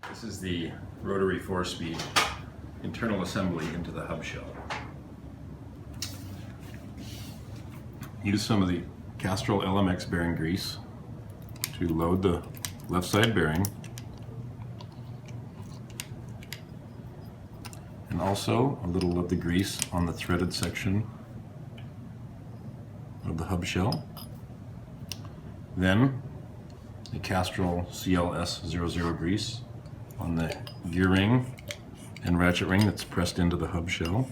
This is the rotary 4-speed internal assembly into the hub shell. Use some of the Castrol LMX bearing grease to load the left side bearing, and also a little of the grease on the threaded section of the hub shell. Then the Castrol CLS00 grease on the gear ring and ratchet ring that's pressed into the hub shell.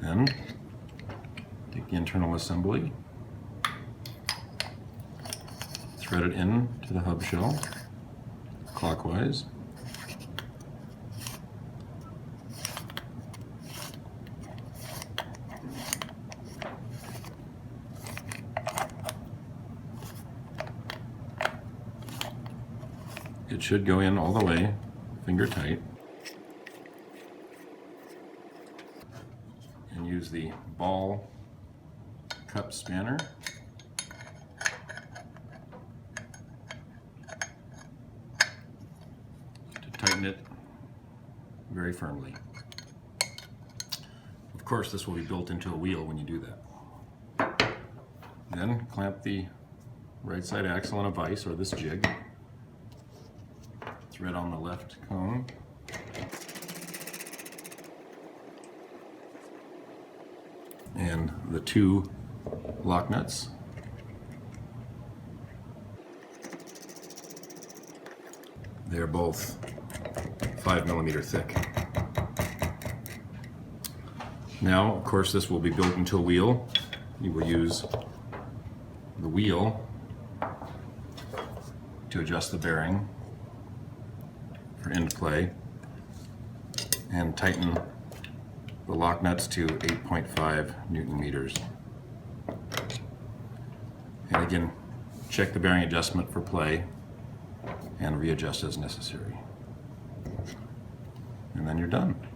Then take the internal assembly, thread it in to the hub shell clockwise. It should go in all the way, finger tight. And use the ball cup spanner to tighten it very firmly. Of course, this will be built into a wheel when you do that. Then clamp the right side axle on a vise or this jig. Thread on the left cone. And the two lock nuts. They're both 5mm thick. Now, of course, this will be built into a wheel. You will use the wheel to adjust the bearing for end play and tighten the lock nuts to 8.5 Newton meters. And again, check the bearing adjustment for play and readjust as necessary. And then you're done.